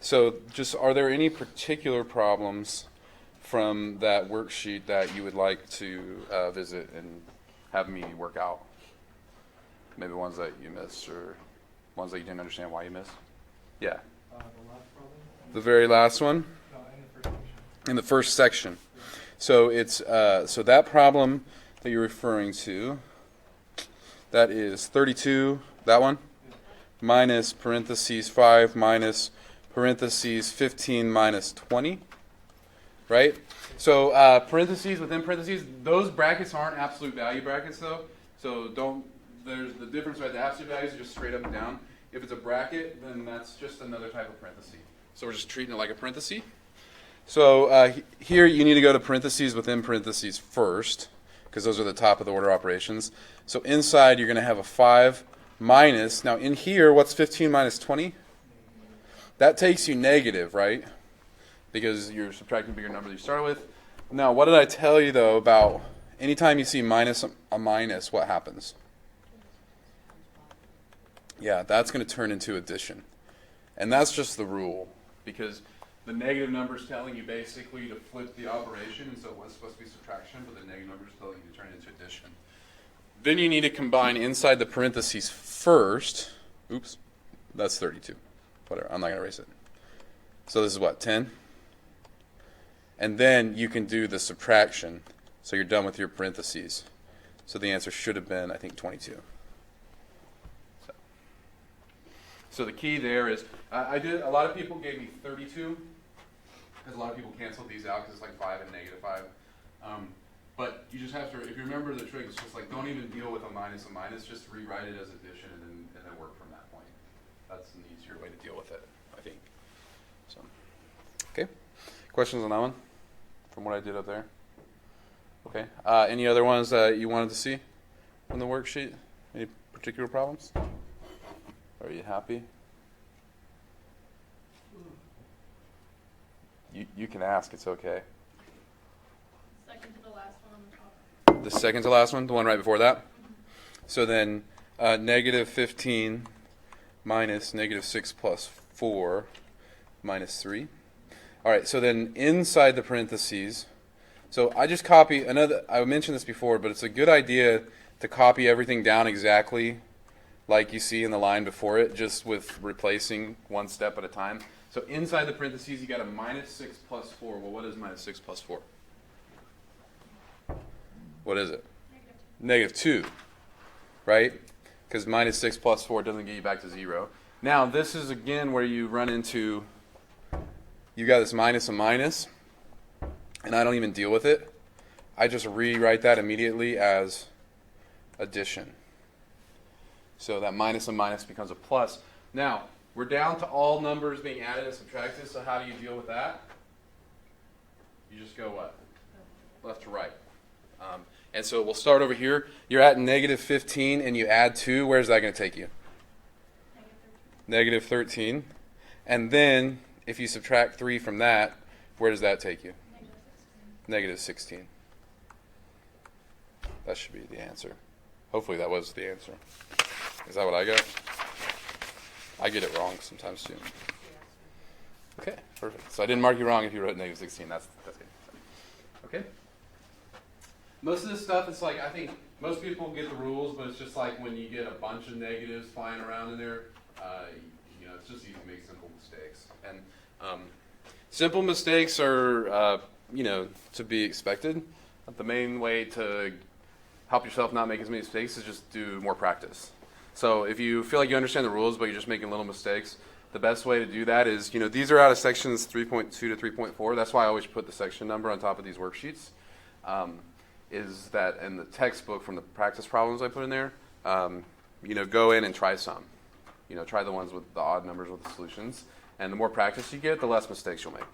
So just, are there any particular problems from that worksheet that you would like to visit and have me work out? Maybe ones that you missed or ones that you didn't understand why you missed? Yeah. The last problem? The very last one? No, in the first section. In the first section. So it's so that problem that you're referring to, that is 32, that one? Yeah. Minus parentheses 5 minus parentheses 15 minus 20, right? So parentheses within parentheses, those brackets aren't absolute value brackets though. So there's the difference, right? The absolute values are just straight up and down. If it's a bracket, then that's just another type of parenthesis. So we're just treating it like a parenthesis. So here you need to go to parentheses within parentheses first, because those are the top of the order operations. So inside you're going to have a 5 minus, now in here, what's 15 minus 20? That takes you negative, right? Because you're subtracting a bigger number that you started with. Now, what did I tell you, though, about anytime you see minus a minus, what happens? Yeah, that's going to turn into addition. And that's just the rule, because the negative number is telling you basically to flip the operation, and so it was supposed to be subtraction, but the negative number is telling you to turn it into addition. Then you need to combine inside the parentheses first. Oops, that's 32. Whatever, I'm not going to erase it. So this is what, 10? And then you can do the subtraction, so you're done with your parentheses. So the answer should have been, I think, 22. So the key there is, a lot of people gave me 32, because a lot of people canceled these out because it's like 5 and negative 5. But you just have to, if you remember the trick, it's just like don't even deal with a minus, just rewrite it as addition and then work from that point. That's an easier way to deal with it, I think. So, okay. Questions on that one from what I did up there? Okay. Any other ones that you wanted to see on the worksheet? Any particular problems? Are you happy? You can ask, it's okay. Second to the last one on the top. The second to last one, the one right before that? Mm-hmm. So then negative 15 minus negative 6 plus 4 minus 3. All right, so then inside the parentheses, so I just copy another, I mentioned this before, but it's a good idea to copy everything down exactly like you see in the line before it, just with replacing one step at a time. So inside the parentheses, you got a minus 6 plus 4. Well, what is minus 6 plus 4? What is it? Negative 2, right? Because minus 6 plus 4 doesn't get you back to 0. Now, this is, again, where you run into, you got this minus a minus, and I don't even deal with it. I just rewrite that immediately as addition. So that minus and minus becomes a plus. Now, we're down to all numbers being added and subtracted, so how do you deal with that? You just go what? Left to right. And so we'll start over here. You're at negative 15 and you add 2. Where's that going to take you? Negative 13. And then if you subtract 3 from that, where does that take you? Negative 16. That should be the answer. Hopefully that was the answer. Is that what I got? I get it wrong sometimes too. Okay, perfect. So I didn't mark you wrong if you wrote negative 16. That's good. Okay. Most of this stuff, it's like, I think most people get the rules, but it's just like when you get a bunch of negatives flying around in there, it's just easy to make simple mistakes. And simple mistakes are, to be expected. The main way to help yourself not make as many mistakes is just do more practice. So if you feel like you understand the rules, but you're just making little mistakes, the best way to do that is, these are out of sections 3.2 to 3.4. That's why I always put the section number on top of these worksheets. Is that in the textbook from the practice problems I put in there, go in and try some. Try the ones with the odd numbers with the solutions. And the more practice you get, the less mistakes you'll make.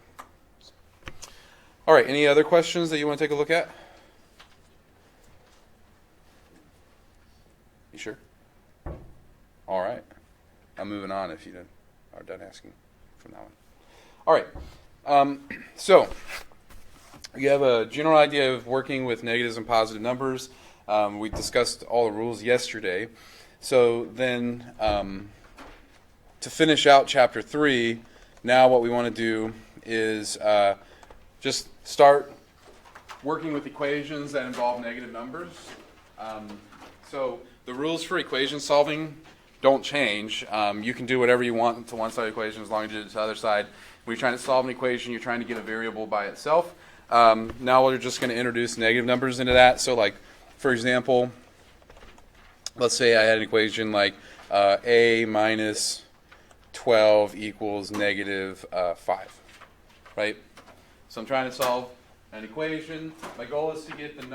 All right, any other questions that you want to take a look at? You sure? All right. I'm moving on if you are done asking from that one. All right. So you have a general idea of working with negatives and positive numbers. We discussed all the rules yesterday. So then to finish out Chapter 3, now what we want to do is just start working with equations that involve negative numbers. So the rules for equation solving don't change. You can do whatever you want to one side of the equation as long as you do it to the other side. When you're trying to solve an equation, you're trying to get a variable by itself. Now we're just going to introduce negative numbers into that. So like, for example, let's say I had an equation like a minus 12 equals negative 5, right? So I'm trying to solve an equation. My goal is to get the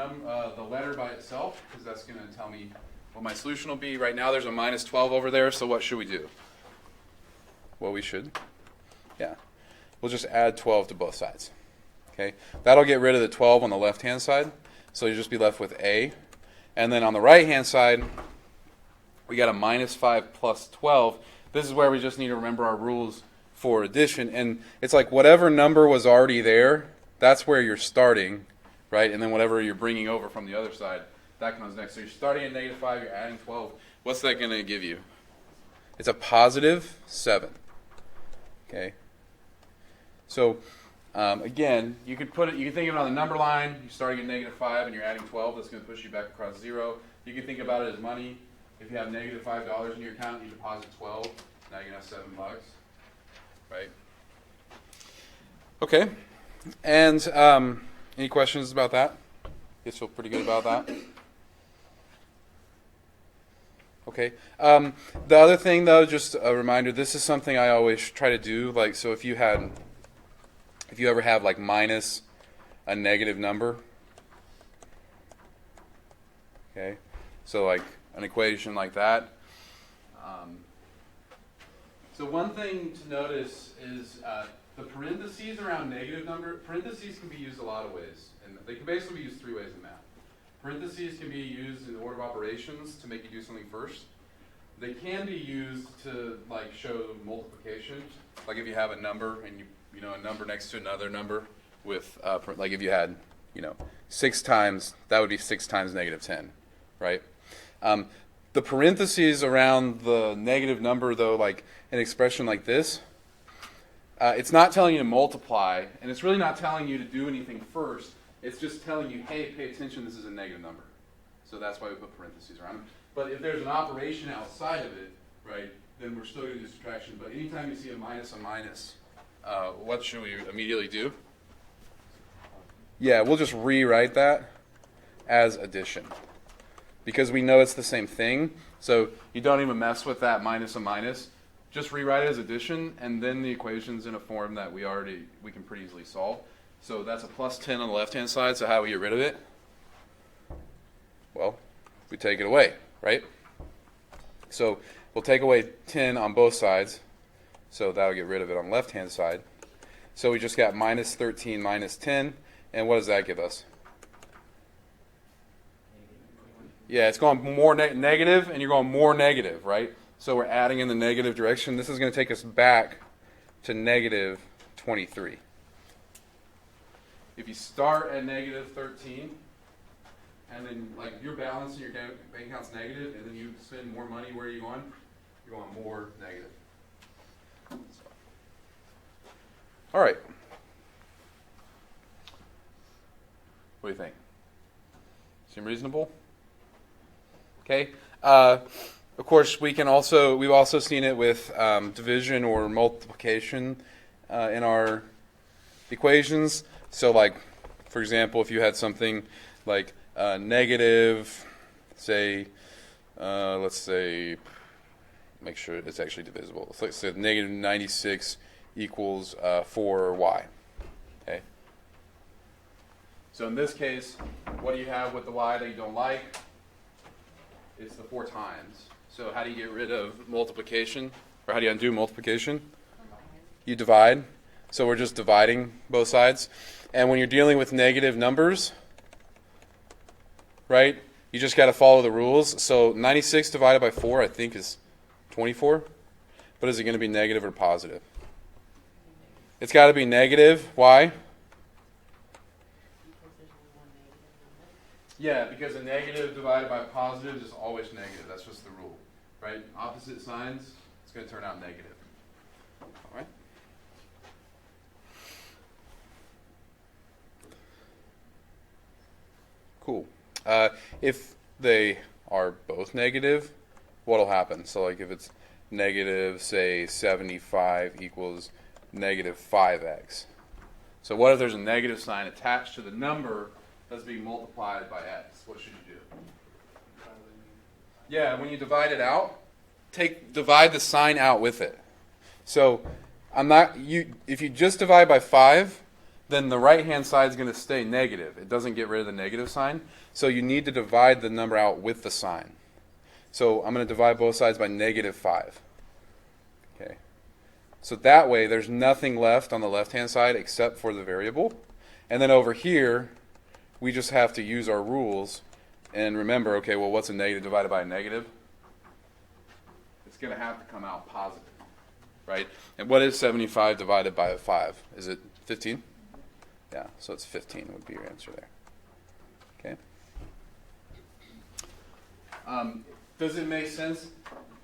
letter by itself, because that's going to tell me what my solution will be. Right now there's a minus 12 over there, so what should we do? Well, we'll just add 12 to both sides. Okay, that'll get rid of the 12 on the left-hand side, so you'll just be left with a. And then on the right-hand side, we got a minus 5 plus 12. This is where we just need to remember our rules for addition. And it's like whatever number was already there, that's where you're starting, right? And then whatever you're bringing over from the other side, that comes next. So you're starting at negative 5, you're adding 12. What's that going to give you? It's a positive 7. Okay. So again, you can think of it on the number line. You're starting at negative 5 and you're adding 12. That's going to push you back across 0. You can think about it as money. If you have negative $5 in your account, you deposit 12. Now you're going to have $7, right? Okay. And any questions about that? You feel pretty good about that? Okay. The other thing, though, just a reminder, this is something I always try to do. Like, so if you ever have like minus a negative number, okay, so like an equation like that. So one thing to notice is the parentheses around negative number. Parentheses can be used a lot of ways, and they can basically be used 3 ways in math. Parentheses can be used in order of operations to make you do something first. They can be used to like show multiplication. Like if you have a number and you know a number next to another number with like if you had 6 times, that would be 6 times negative 10, right? The parentheses around the negative number, though, like an expression like this, it's not telling you to multiply, and it's really not telling you to do anything first. It's just telling you, hey, pay attention, this is a negative number. So that's why we put parentheses around it. But if there's an operation outside of it, right, then we're still going to do subtraction. But anytime you see a minus, what should we immediately do? Yeah, we'll just rewrite that as addition, because we know it's the same thing. So you don't even mess with that minus a minus. Just rewrite it as addition, and then the equation's in a form that we can pretty easily solve. So that's a plus 10 on the left-hand side. So how do we get rid of it? Well, we take it away, right? So we'll take away 10 on both sides. So that'll get rid of it on the left-hand side. So we just got minus 13 minus 10. And what does that give us? Yeah, it's going more negative, and you're going more negative, right? So we're adding in the negative direction. This is going to take us back to negative 23. If you start at negative 13, and then like your balance in your bank account's negative, and then you spend more money, where are you going? You're going more negative. All right. What do you think? Seem reasonable? Okay. Of course, we've also seen it with division or multiplication in our equations. So like, for example, if you had something like negative, let's say, make sure it's actually divisible. So let's say negative 96 equals 4y. Okay. So in this case, what do you have with the y that you don't like? It's the 4 times. So how do you get rid of multiplication? Or how do you undo multiplication? You divide. So we're just dividing both sides. And when you're dealing with negative numbers, right, you just got to follow the rules. So 96 divided by 4, I think, is 24. But is it going to be negative or positive? It's got to be negative. Why? Yeah, because a negative divided by a positive is always negative. That's just the rule, right? Opposite signs, it's going to turn out negative. All right? If they are both negative, what'll happen? So like if it's negative, say 75 equals negative 5x. So what if there's a negative sign attached to the number that's being multiplied by x? What should you do? Yeah, when you divide it out, divide the sign out with it. So if you just divide by 5, then the right-hand side is going to stay negative. It doesn't get rid of the negative sign. So you need to divide the number out with the sign. So I'm going to divide both sides by negative 5. Okay. So that way there's nothing left on the left-hand side except for the variable. And then over here, we just have to use our rules and remember, okay, well, what's a negative divided by a negative? It's going to have to come out positive, right? And what is 75 divided by 5? Is it 15? Yeah, so it's 15 would be your answer there. Okay. Does it make sense?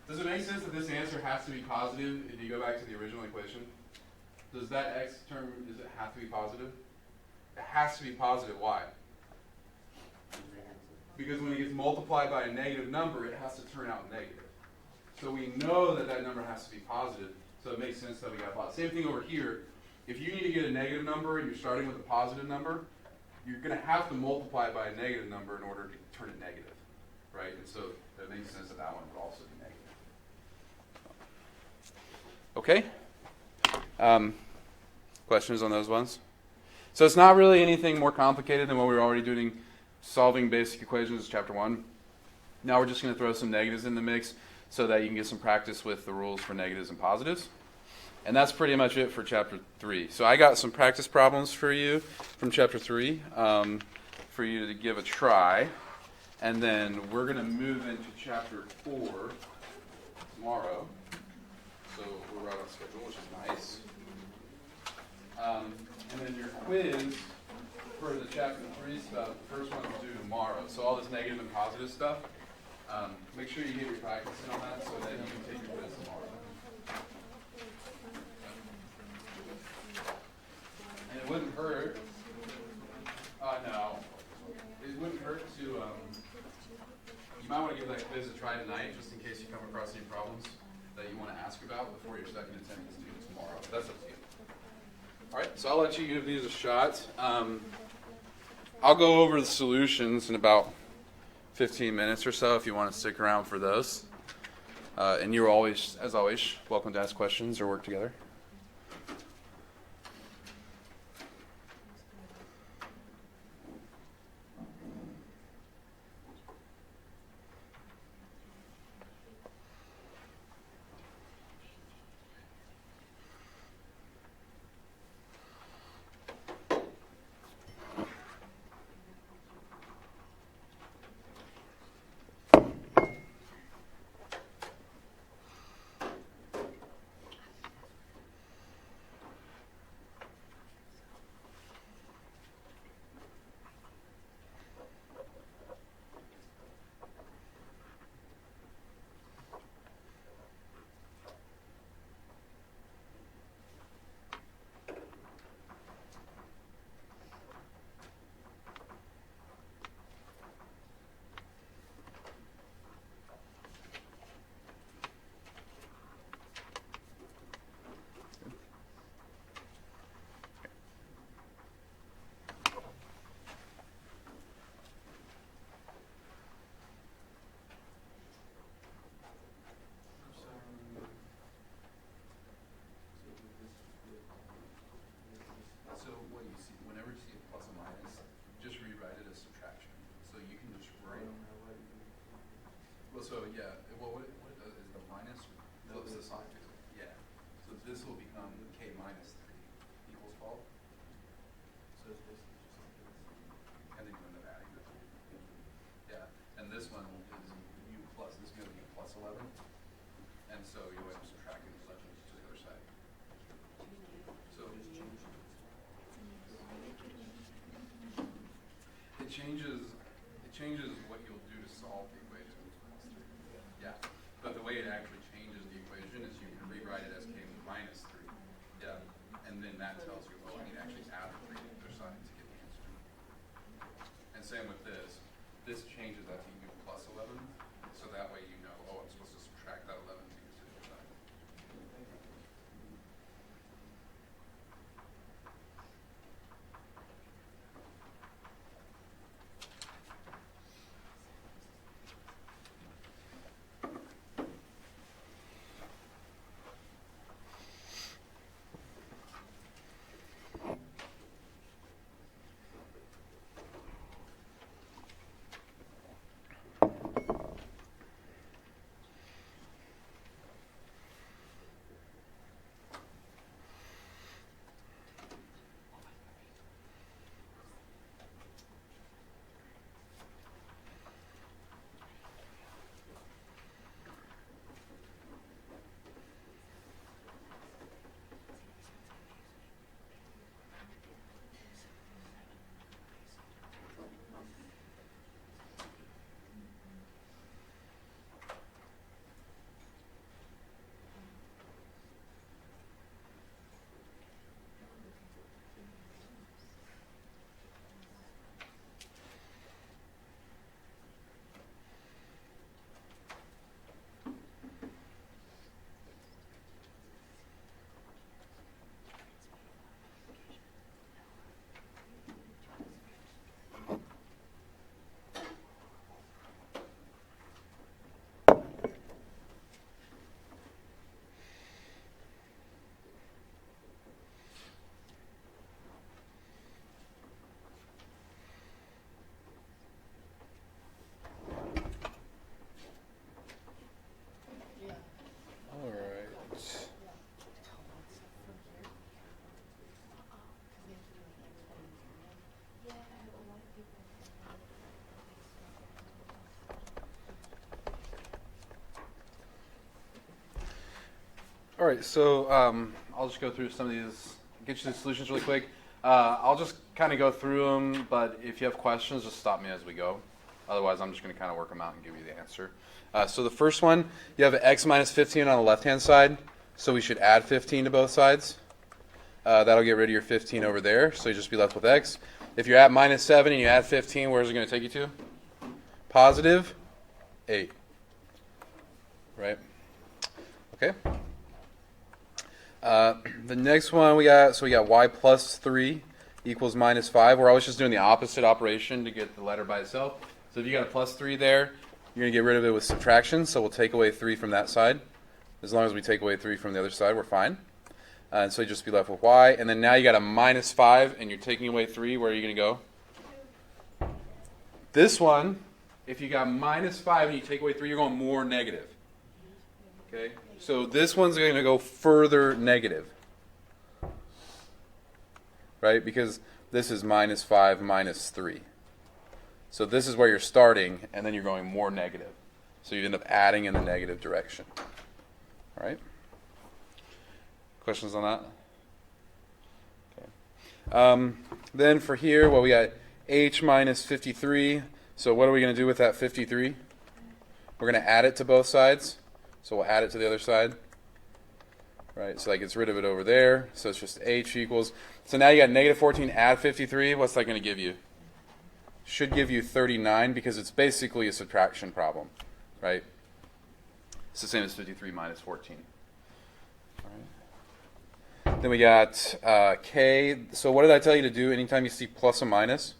Does it make sense that this answer has to be positive if you go back to the original equation? Does that x term, does it have to be positive? It has to be positive. Why? Because when it gets multiplied by a negative number, it has to turn out negative. So we know that that number has to be positive, so it makes sense that we got positive. Same thing over here. If you need to get a negative number and you're starting with a positive number, you're going to have to multiply it by a negative number in order to turn it negative, right? And so that makes sense that that one would also be negative. Okay? Questions on those ones? So it's not really anything more complicated than what we were already doing, solving basic equations, chapter 1. Now we're just going to throw some negatives in the mix so that you can get some practice with the rules for negatives and positives. And that's pretty much it for chapter 3. So I got some practice problems for you from chapter 3 for you to give a try. And then we're going to move into chapter 4 tomorrow. So we're right on schedule, which is nice. And then your quiz for the chapter 3 stuff, the first one is due tomorrow. So all this negative and positive stuff, make sure you get your practice in on that so that you can take your quiz tomorrow. And it wouldn't hurt, no, it wouldn't hurt to, you might want to give that quiz a try tonight just in case you come across any problems that you want to ask about before your second attempt is due tomorrow. But that's up to you. All right, so I'll let you give these a shot. I'll go over the solutions in about 15 minutes or so if you want to stick around for those. And you're always, as always, welcome to ask questions or work together. So what you see, whenever you see a plus or minus, just rewrite it as subtraction. So you can just write. Well, so yeah, what it does is the minus flips the sign. Yeah. So this will become k minus 3 equals 12. So it's basically just like this. And then you end up adding the 2. Yeah. And this one is u plus. This is going to be plus 11. And so you end up subtracting the 11 to the other side. So it changes what you'll do to solve the equation. Yeah. But the way it actually changes the equation is you can rewrite it as k minus 3. Yeah. And then that tells you, oh, I need to actually add the 3 to the other side to get the answer. And same with this. this changes that to u plus 11, so that way you know, oh, I'm supposed to subtract that 11 to use the other side. All right. All right, so I'll just go through some of these, get you the solutions really quick. I'll just kind of go through them, but if you have questions, just stop me as we go. Otherwise, I'm just going to kind of work them out and give you the answer. So the first one, you have x minus 15 on the left-hand side, so we should add 15 to both sides. That'll get rid of your 15 over there, so you just be left with x. If you're at minus 7 and you add 15, where's it going to take you to? Positive 8. Right? Okay. The next one we got y plus 3 equals minus 5. We're always just doing the opposite operation to get the letter by itself. So if you got a plus 3 there, you're going to get rid of it with subtraction. So we'll take away 3 from that side. As long as we take away 3 from the other side, we're fine. And so you just be left with y. And then now you got a minus 5, and you're taking away 3. Where are you going to go? This one, if you got minus 5 and you take away 3, you're going more negative. Okay? So this one's going to go further negative. Right? Because this is minus 5 minus 3. So this is where you're starting, and then you're going more negative. So you end up adding in the negative direction. All right? Questions on that? Okay. Then for here, well, we got h minus 53. So what are we going to do with that 53? We're going to add it to both sides. So we'll add it to the other side. Right, so that gets rid of it over there. So it's just h equals. So now you got negative 14, add 53. What's that going to give you? Should give you 39 because it's basically a subtraction problem. Right? It's the same as 53 minus 14. All right. Then we got k. So what did I tell you to do anytime you see plus or minus?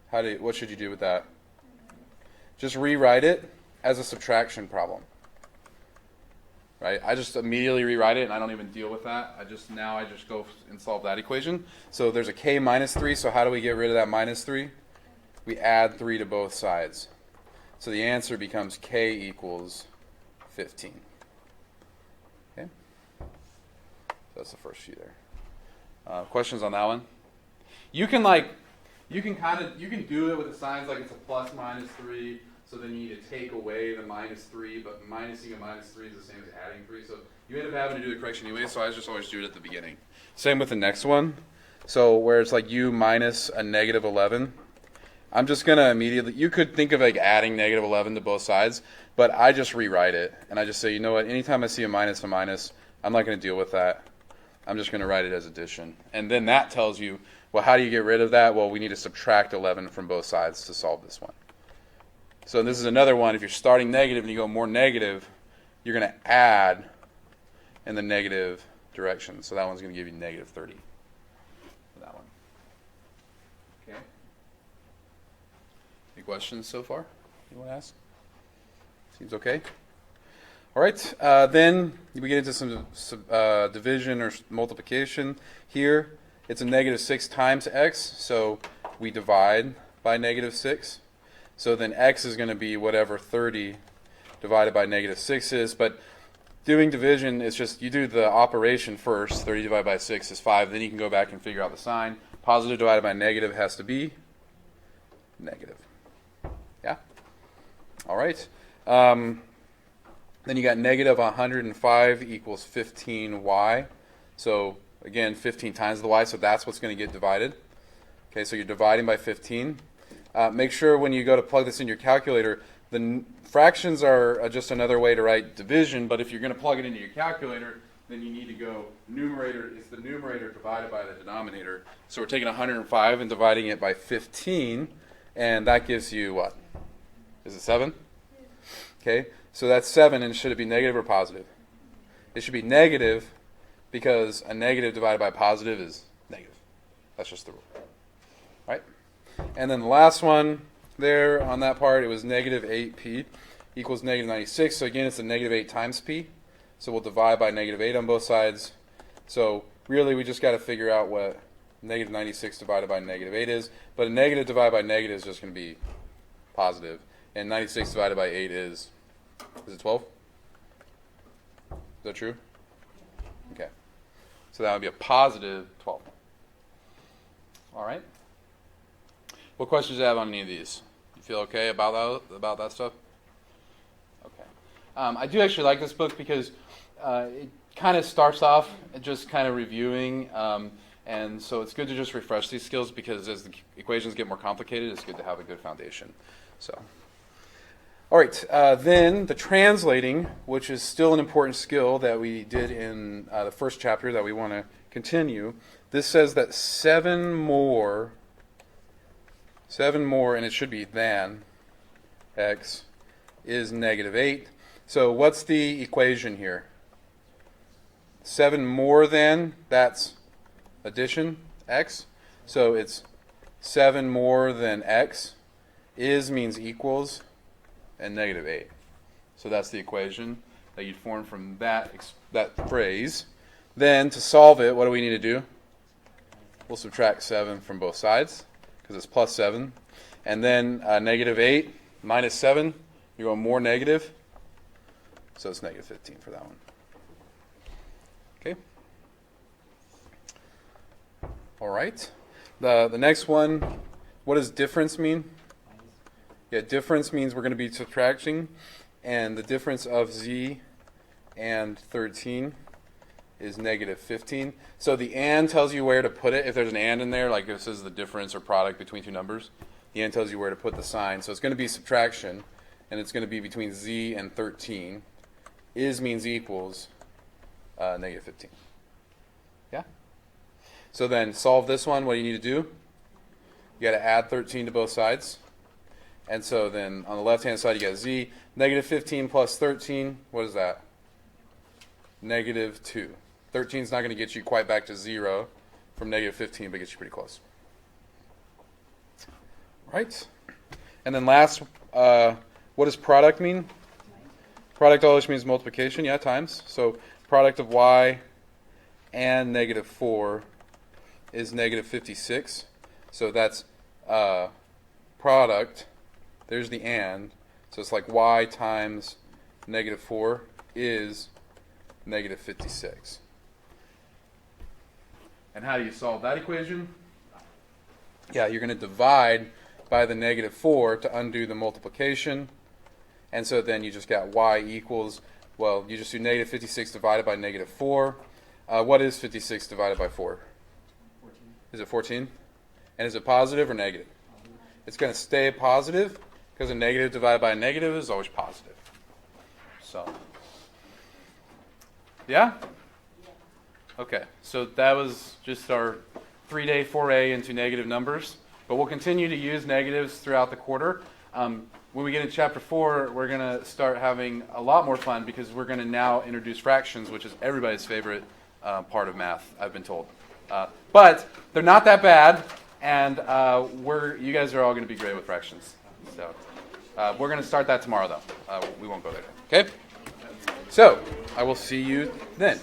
What should you do with that? Just rewrite it as a subtraction problem. Right? I just immediately rewrite it and I don't even deal with that. I just go and solve that equation. So there's a k minus 3. So how do we get rid of that minus 3? We add 3 to both sides. So the answer becomes k equals 15. Okay? So that's the first few there. Questions on that one? You can do it with the signs like it's a plus minus 3. So then you need to take away the minus 3, but minusing a minus 3 is the same as adding 3. So you end up having to do the correction anyway, so I just always do it at the beginning. Same with the next one. So where it's like u minus a negative 11, I'm just going to immediately, you could think of like adding negative 11 to both sides, but I just rewrite it. And I just say, you know what, anytime I see a minus, I'm not going to deal with that. I'm just going to write it as addition. And then that tells you, well, how do you get rid of that? Well, we need to subtract 11 from both sides to solve this one. So this is another one. If you're starting negative and you go more negative, you're going to add in the negative direction. So that one's going to give you negative 30 for that one. Okay. Any questions so far? Anyone ask? Seems okay. All right. Then we get into some division or multiplication here. It's a negative 6 times x, so we divide by negative 6. So then x is going to be whatever 30 divided by negative 6 is. But doing division is just you do the operation first. 30 divided by 6 is 5. Then you can go back and figure out the sign. Positive divided by negative has to be negative. Yeah? All right. Then you got negative 105 equals 15y. So again, 15 times the y, so that's what's going to get divided. Okay, so you're dividing by 15. Make sure when you go to plug this in your calculator, the fractions are just another way to write division, but if you're going to plug it into your calculator, then you need to go numerator. It's the numerator divided by the denominator. So we're taking 105 and dividing it by 15, and that gives you what? Is it 7? Okay, so that's 7, and should it be negative or positive? It should be negative because a negative divided by a positive is negative. That's just the rule. All right? And then the last one there on that part, it was negative 8p equals negative 96. So again, it's a negative 8 times p. So we'll divide by negative 8 on both sides. So really, we just got to figure out what negative 96 divided by negative 8 is. But a negative divided by negative is just going to be positive. And 96 divided by 8 is it 12? Is that true? Okay. So that would be a positive 12. All right. What questions do you have on any of these? You feel okay about that stuff? Okay. I do actually like this book because it kind of starts off just kind of reviewing, and so it's good to just refresh these skills because as the equations get more complicated, it's good to have a good foundation. So. All right, then the translating, which is still an important skill that we did in the first chapter that we want to continue. This says that 7 more, and it should be than x, is negative 8. So what's the equation here? 7 more than, that's addition, x. So it's 7 more than x. Is means equals. And negative 8. So that's the equation that you'd form from that phrase. Then to solve it, what do we need to do? We'll subtract 7 from both sides because it's plus 7. And then negative 8 minus 7, you're going more negative. So it's negative 15 for that one. Okay. All right. The next one, what does difference mean? Yeah, difference means we're going to be subtracting, and the difference of z and 13 is negative 15. So the and tells you where to put it. If there's an and in there, like this is the difference or product between two numbers, the and tells you where to put the sign. So it's going to be subtraction, and it's going to be between z and 13. Is means equals negative 15. Yeah? So then solve this one. What do you need to do? You got to add 13 to both sides. And so then on the left-hand side, you got z. Negative 15 plus 13, what is that? Negative 2. 13 is not going to get you quite back to 0 from negative 15, but gets you pretty close. All right. And then last, what does product mean? Product always means multiplication, yeah, times. So product of y and negative 4 is negative 56. So that's product. There's the and. So it's like y times negative 4 is negative 56. And how do you solve that equation? Yeah, you're going to divide by the negative 4 to undo the multiplication. And so then you just got y equals, well, you just do negative 56 divided by negative 4. What is 56 divided by 4? 14. Is it 14? And is it positive or negative? It's going to stay positive. Because a negative divided by a negative is always positive. So, yeah? Okay, so that was just our 3-day foray into negative numbers, but we'll continue to use negatives throughout the quarter. When we get into chapter 4, we're going to start having a lot more fun because we're going to now introduce fractions, which is everybody's favorite part of math, I've been told. But they're not that bad, and you guys are all going to be great with fractions. So we're going to start that tomorrow, though. We won't go there. Okay? So I will see you then.